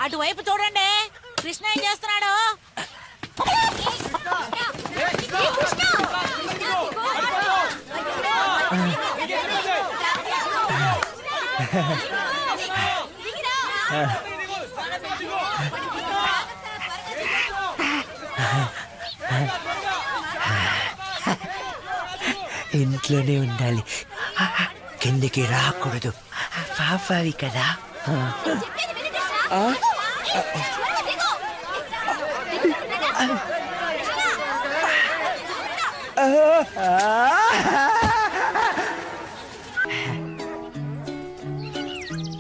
అటువైపు చూడండి, కృష్ణ ఏం చేస్తున్నాడు? ఇంట్లోనే ఉండాలి, కిందికి రాకూడదు. పాపావి కదా.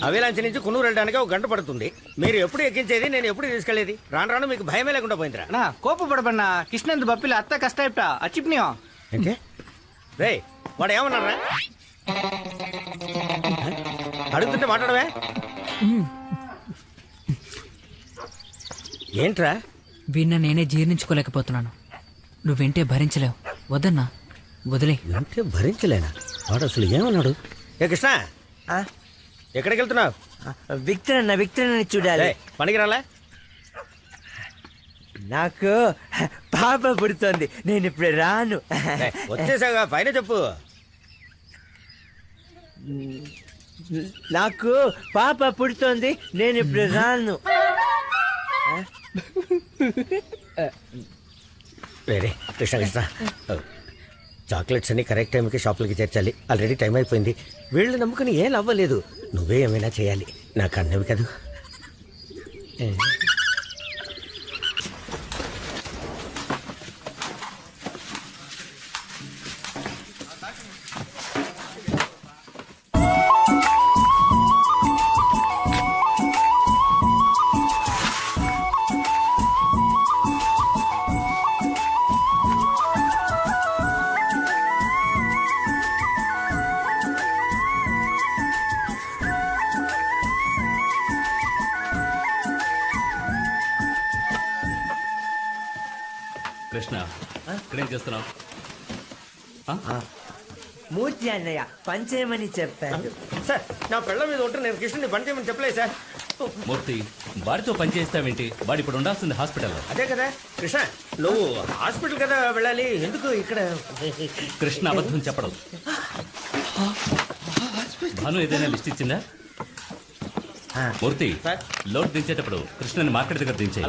అవిలాంచి నుంచి కున్నూరు వెళ్ళడానికి ఒక గంట పడుతుంది. మీరు ఎప్పుడు ఎక్కించేది, నేను ఎప్పుడు తీసుకెళ్లేది? రాను రాను మీకు భయమే లేకుండా పోయిందిరా. నా కోపపడబడినా కృష్ణందు బప్పిల అత్త కష్ట అచ్చిప్నియో అంటే రే వాడు ఏమన్నారా? అడుగుతుంటే మాట్లాడవే. ఏంట్రా? వీణ నేనే జీర్ణించుకోలేకపోతున్నాను. నువ్వెంటే భరించలేవు. వద్దన్నా, వదిలే. అంటే భరించలేనా? వాడు అసలు ఏమన్నాడు? ఏ కృష్ణ, ఎక్కడికి వెళ్తున్నావు? విక్టరన్న చూడాలి. పనికిరాలే? నాకు పాప పుడుతోంది, నేను ఇప్పుడు రాను. వచ్చేసాగా, పైన చెప్పు. నాకు పాప పుడుతోంది, నేను ఇప్పుడు రాను. వేరే కృష్ణ కృష్ణ, చాక్లెట్స్ అన్ని కరెక్ట్ టైంకి షాపులకి చేర్చాలి. ఆల్రెడీ టైం అయిపోయింది. వీళ్ళు నమ్ముకుని ఏం అవ్వలేదు. నువ్వే ఏమైనా చేయాలి. నాకు అన్నవి కదా. కృష్ణ, ఇక్కడేం చేస్తున్నావు? మూర్తి అన్నయ్య పనిచేయమని చెప్పాడు. సార్, నా పిల్లల మీద ఉంటే నేను కృష్ణుని పని చేయమని చెప్పలేదు సార్. మూర్తి, వాడితో పని చేస్తావేంటి? వాడు ఇప్పుడు ఉండాల్సింది హాస్పిటల్లో. అదే కదా కృష్ణ, నువ్వు హాస్పిటల్ కదా వెళ్ళాలి, ఎందుకు ఇక్కడ? కృష్ణ అబద్ధం చెప్పడం. భాను ఏదైనా లిస్ట్ ఇచ్చిందా? మూర్తి, లోడ్ దించేటప్పుడు కృష్ణని మార్కెట్ దగ్గర దించే.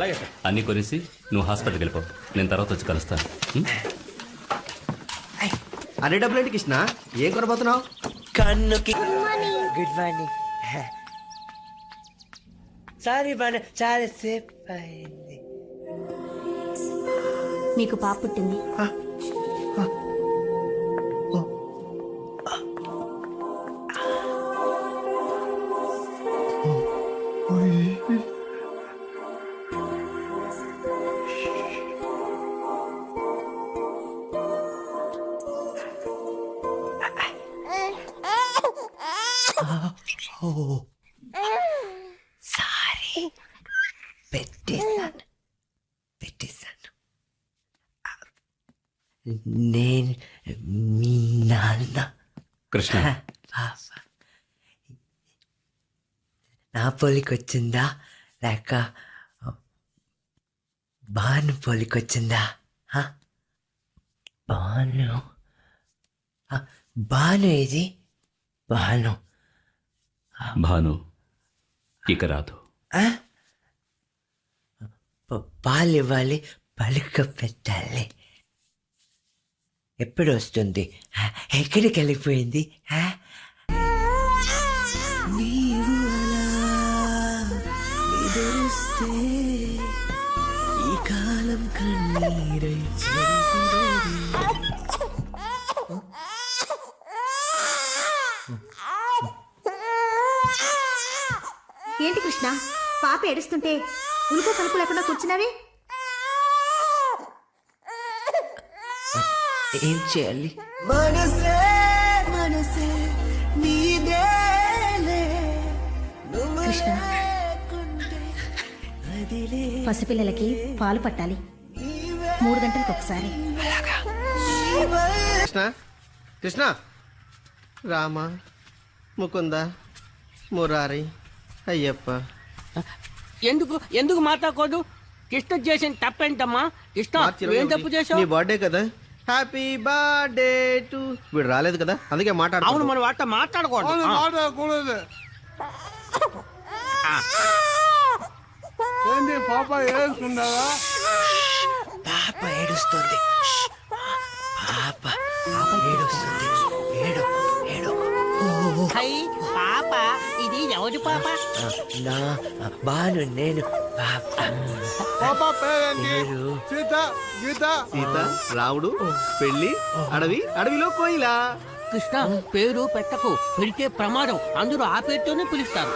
అన్ని కొనేసి నువ్వు హాస్పిటల్కి వెళ్ళిపో. నేను తర్వాత వచ్చి కలుస్తాను. అరే డబ్బులేంటి కృష్ణ, ఏం కొనబోతున్నావు? కన్నుకి గుడ్ మార్నింగ్. సారీ బాగా చాలా సేపు అయింది. మీకు పాప పుట్టింది. సారీ, పెట్టేశాను. నేను మీ నాన్న. కృష్ణ, నా పోలికొచ్చిందా లేక భాను పోలికొచ్చిందా? భాను ఇది భాను ఇక రాదు. పాలు ఇవ్వాలి, పలుక పెట్టాలి. ఎప్పుడు వస్తుంది? ఎక్కడికి వెళ్ళిపోయింది? నీవు అలా ఈ కాలం కన్నీరై పాప ఏడుస్తుంటే ఉలుపు పలుపు లేకుండా కూర్చున్నావే. ఏం చేయాలి? కృష్ణ, పసిపిల్లలకి పాలు పట్టాలి 3 గంటలకు ఒకసారి. కృష్ణ కృష్ణ రామ ముకుంద మురారి అయ్యప్ప. ఎందుకు ఎందుకు మాట్లాడకూడదు? కృష్ణ చేసిన తప్పేంటమ్మా? కృష్ణ ఏం తప్పు నీ చేసావు? బర్త్డే కదా, హ్యాపీ బర్త్డే టు. వీడు రాలేదు కదా, అందుకే అవును, మాట్లాడు. మనం వాటితో మాట్లాడకూడదు. ఏంటి పాప ఏడుస్తున్నావా? పాప ఏడుస్తుంది. పాప ఏడుస్తుంది. హై పాప, ఇది ఎవరి పాప? నా బాను నేను పాప. పాప పేరేంటి? పేరు సీత, గీత. సీత, రాముడు, పెళ్లి, అడవిలో కోయిలా. కృష్ణ పేరు పెట్టకు, పెడితే ప్రమాదం. అందరూ ఆ పేరుతోనే పిలుస్తారు.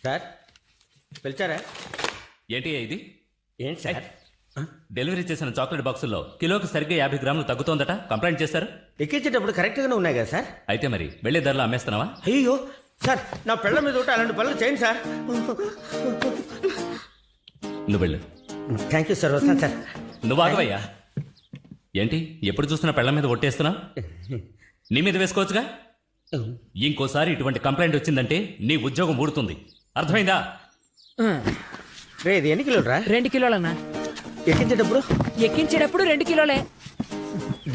సార్ పిలిచారా? ఏంటి ఇది? ఏంటి సార్? డెలివరీ చేసిన చాక్లెట్ బాక్సుల్లో కిలోకి సరిగ్గా 50 గ్రాములు తగ్గుతోందట. కంప్లైంట్ చేశారు. ఎక్కించేటప్పుడు కరెక్ట్గానే ఉన్నాయి కదా సార్? అయితే మరి వెళ్లే ధరలో అమ్మేస్తున్నావా? అయ్యో సార్, నా పిల్లల మీద ఒకటి అలాంటి పనులు చేయండి సార్. నువ్వు వెళ్ళు. థ్యాంక్ యూ సార్, వస్తాను సార్. నువ్వు ఆగవయ్యా. ఏంటి ఎప్పుడు చూస్తున్నా పెళ్ళ మీద ఒట్టేస్తున్నావు? నీ మీద వేసుకోవచ్చుగా. ఇంకోసారి ఇటువంటి కంప్లైంట్ వచ్చిందంటే నీ ఉద్యోగం ఊడుతుంది. అర్థమైందా? రే, ఇది ఎన్ని కిలోలు రా? 2 కిలోలన్నా. ఎక్కించేటప్పుడు? ఎక్కించేటప్పుడు 2 కిలోలే.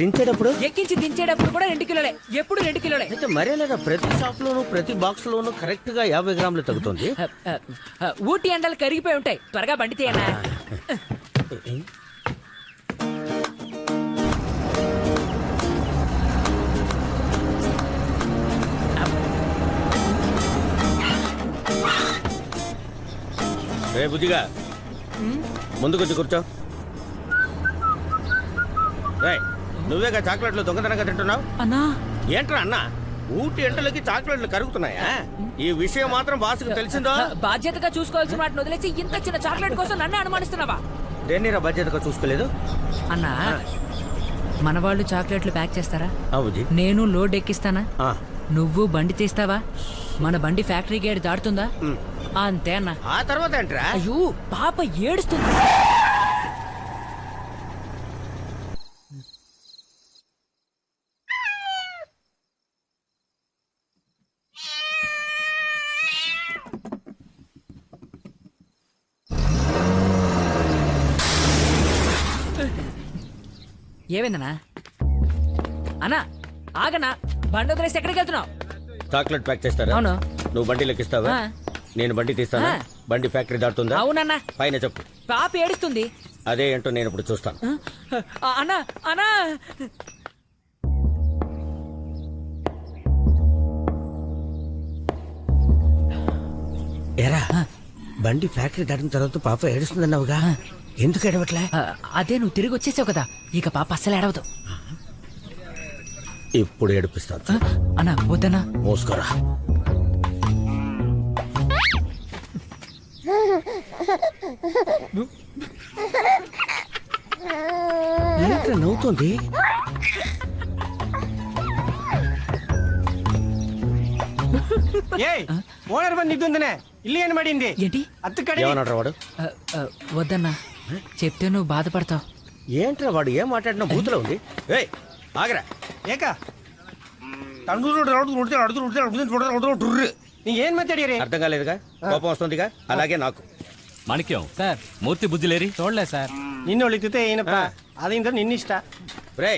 దించేటప్పుడు? ఎక్కించి దించేటప్పుడు కూడా 2 కిలోలే. ఎప్పుడు 2 కిలోలే. అయితే మరే లేదా ప్రతి షాప్ లోను ప్రతి బాక్స్ లోను కరెక్ట్ గా 50 గ్రాములు తగ్గుతుంది. ఊటీ ఎండలు కరిగిపోయి ఉంటాయి. త్వరగా బండి తీయనా. రే బుజ్జిగా, ముందుకొచ్చి కూర్చో. రే, నువ్వేగా చాక్లెట్లు దొంగతనంగా తింటున్నావు? అన్నా, ఏంట్రా అన్న, ఊటి ఎండలకి చాక్లెట్లు కరుగుతున్నాయా? ఈ విషయం మాత్రం బాస్కి తెలిసిందో? బాధ్యతగా చూసుకోవాల్సిన వాటిని వదిలేసి ఇంత చిన్న చాక్లెట్ కోసం నన్నే అనుమానిస్తున్నావా? దేన్నీరా బాధ్యతగా చూసుకోలేదు? అన్నా, మన వాళ్ళు చాక్లెట్లు ప్యాక్ చేస్తారా? బుజ్జి, నేను లోడ్ ఎక్కిస్తానా? ఆ, నువ్వు బండి తీస్తావా? మన బండి ఫ్యాక్టరీ గేట్ దాటుతుందా? అంతే అన్నా. ఆ తర్వాత ఏంట్రా? అయ్యో, పాప ఏడుస్తుంది. ఏమైందన్నా? అన్నా ఆగనా, బండి వదిలేసి ఎక్కడికి వెళ్తున్నావు? చాక్లెట్ ప్యాక్ చేస్తారా? అవును. నువ్వు బండి లెక్కిస్తావా? ఆ. నేను బండి తీస్తానా? ఆ. బండి ఫ్యాక్టరీ దాటుతుందా? అవునన్నా. పైన చెప్పు. పాప ఏడుస్తుంది. అదే ఏంటో నేను ఇప్పుడు చూస్తాను. అన్నా అన్నా, ఎరా, బండి ఫ్యాక్టరీ దాటిన తర్వాత పాప ఏడుస్తుందన్నావుగా, ఎందుకు ఏడవట్లే? అదే నువ్వు తిరిగి వచ్చేసావు కదా, ఇక పాప అస్సలు ఏడవదు. ఇప్పుడు ఏడిపిస్తాను. అన్నా వద్దన్నా. మోసుకోరా. ఏంట్రా నవ్వుతోంది? ಏಯ್ ಓನರ್ ಬಂದಿದ್ದಂದನೆ ಇಲ್ಲಿ ಏನ್ ಮಾಡಿಂದಿ? ఏంటి? ಹತ್ತು ಕಡೆ ఏమన్నాడు వాడు? వద్దన్నా, చెప్తే నువ్వు బాధపడతావు. ఏంట్రా వాడు ఏం మాట్లాడినా బూతులో ఉంది. ఏయ్ ఆగరా. ಏಕ ನೀ ಏನ್ ಮಾತಾಡಿರಿ? అర్థం కాలేదుగా, కోపం వస్తుందిగా, అలాగే నాకు. మాణిక్యం సార్, మూర్తి బుజ్జిలేరి చూడలే సార్. నిన్ను ఒలికితే ఈయనప్ప అది ఇంత నిన్నిష్ట. రే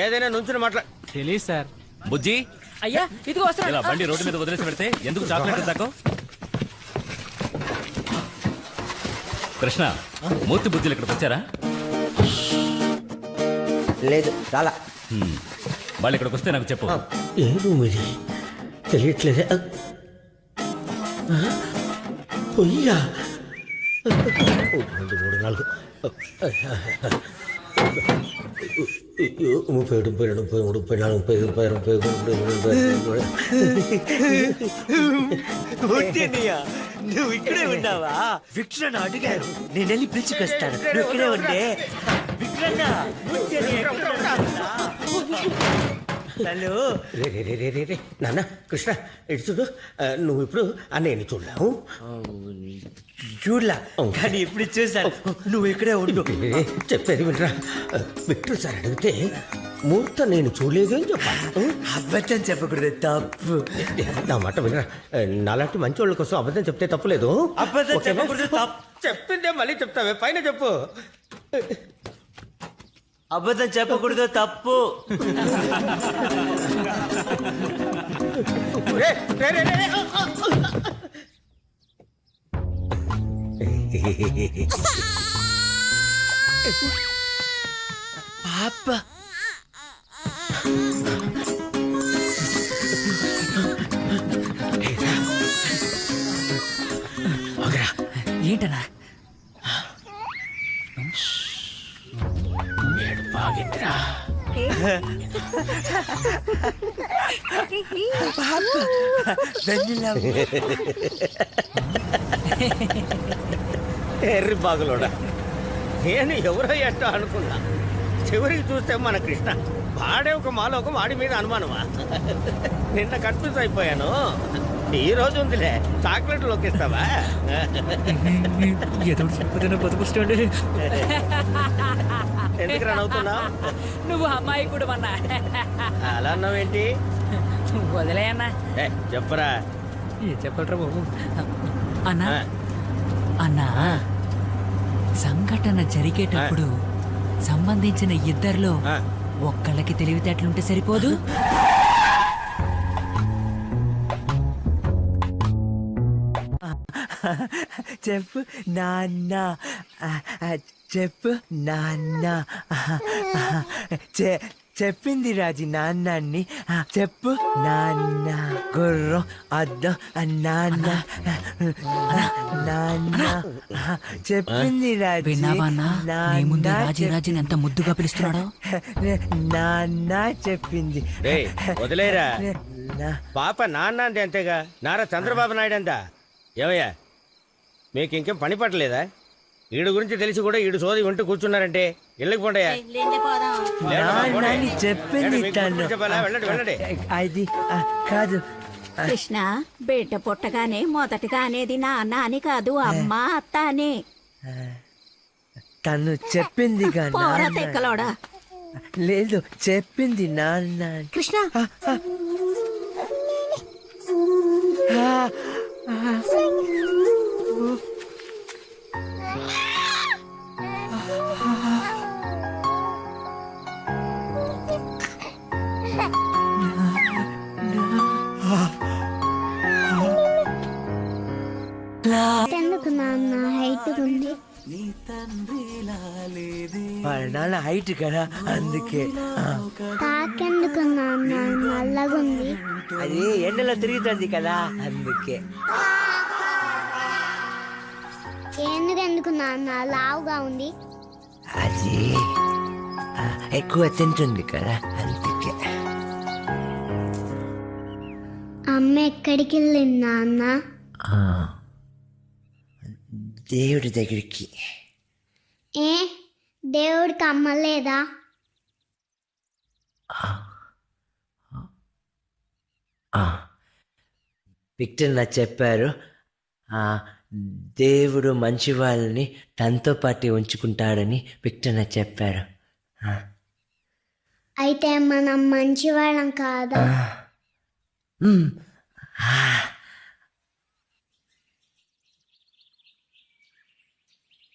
ఏదైనా నుంచుని మాట్లా తెలియదు సార్. బుజ్జి అయ్యా ఇదిగో వస్తా ఇలా బండి రోడ్డు మీద వదిలేసి పెడితే ఎందుకు చాక్లెట్ దాకా? కృష్ణ, మూర్తి బుజ్జిలు ఇక్కడికి వచ్చారా? లేదు చాలా. వాళ్ళు ఇక్కడికి వస్తే నాకు చెప్పు. ఏ రూమ్ ఇది తెలియట్లేదే. పొయ్యా 2, 3, 4 37, 38, 39, 40, వచ్చేనయ్యా, నువ్వు ఇక్కడే ఉన్నావా? విక్రణ అడిగారు, నేను వెళ్ళి పిలుచుకొస్తాను. నువ్వు ఇక్కడే ఉండే. విక్రణ హలో. రే నాన్న కృష్ణ ఇటు చూడు. నువ్వు ఇప్పుడు అన్నయ్యని చూడలేవు. చూడలా, కానీ ఇప్పుడు చూసాను. నువ్వు ఇక్కడే ఉండు. చెప్పేది వినరా. విక్టర్ సార్ అడిగితే ముహూర్తం నేను చూడలేదు అని చెప్పాను. అబద్ధం చెప్పకూడదు, తప్పు. నా మాట వినరా. నాలాంటి మంచి వాళ్ళ కోసం అబద్ధం చెప్తే తప్పులేదు. అబద్ధం చెప్పకూడదు, తప్పు. చెప్పిందే మళ్ళీ చెప్తావే, పైన చెప్పు. అబద్ధం చెప్పకూడదు, తప్పు. రే, రే, రే, రే, రే. పాప ఏంటన్నా? బాగిందిరా. ఎర్రి బాగులోడా, నేను ఎవరో ఎట్టో అనుకున్నా. చివరికి చూస్తే మన కృష్ణ వాడే ఒక మాలోకం, వాడి మీద అనుమానమా? నిన్న కన్ఫ్యూజ్ అయిపోయాను. ఈ రోజు ఉందిలే, చాక్లెట్లు లొక్కిస్తావా? ఎందుకు నవ్వుతున్నావు? నువ్వు అమ్మాయి కూడా అన్నా. అలా అన్నావేంటి? వదిలే అన్నా. చెప్పరా. చెప్పలరా బాబు. అన్నా అన్నా, సంఘటన జరిగేటప్పుడు సంబంధించిన ఇద్దరిలో ఒక్కళ్ళకి తెలివితేటలుంటే సరిపోదు. చెప్పు నాన్న, చెప్పు నాన్న. చెప్పింది రాజు నాన్నని. చెప్పు నాన్న. గుర్రం అద్దం నాన్న. నాన్న చెప్పింది రాజు. విన్నావా అన్నా? నీ ముందు రాజీని ఎంత ముద్దుగా పిలుస్తున్నాడో. నాన్న చెప్పింది. వదిలేరా. పాప నాన్న అంటే అంతేగా. నారా చంద్రబాబు నాయుడు అంతా. ఏమయ్యా, మీకు ఇంకేం పని పట్టలేదా? ఈడు గురించి తెలిసి కూడా ఈడు సోది వింటూ కూర్చున్నారంటే ఇళ్ళకి పోండయా. చెప్పింది వెళ్ళండి. అది కాదు కృష్ణ, బిడ్డ పుట్టగానే మొదటగా అనేది నాన్న అని కాదు, అమ్మ అత్త అని. తను చెప్పింది తెక్కలోడా. లేదు, చెప్పింది నాన్న. కృష్ణ ఎందుకు నాన్న హైట్ ఉంది? నాన్న హైట్ కదా, అందుకే. తాకెందుకు నాన్న నల్లగుంది? అది ఎండలో తిరుగుతుంది కదా, అందుకే. ఎందుకు నాన్న లావుగా ఉంది? అది ఎక్కువ తింటుంది కదా, అందుకే. అమ్మ ఎక్కడికి వెళ్ళింది నాన్న? దేవుడి దగ్గరికి. ఏ దేవుడికి అమ్మ లేదా? విక్టర్ నాకు చెప్పారు, దేవుడు మంచి వాళ్ళని తనతో పాటు ఉంచుకుంటాడని విక్టర్ నాకు చెప్పారు. అయితే మనం మంచివాళ్ళం కాదా?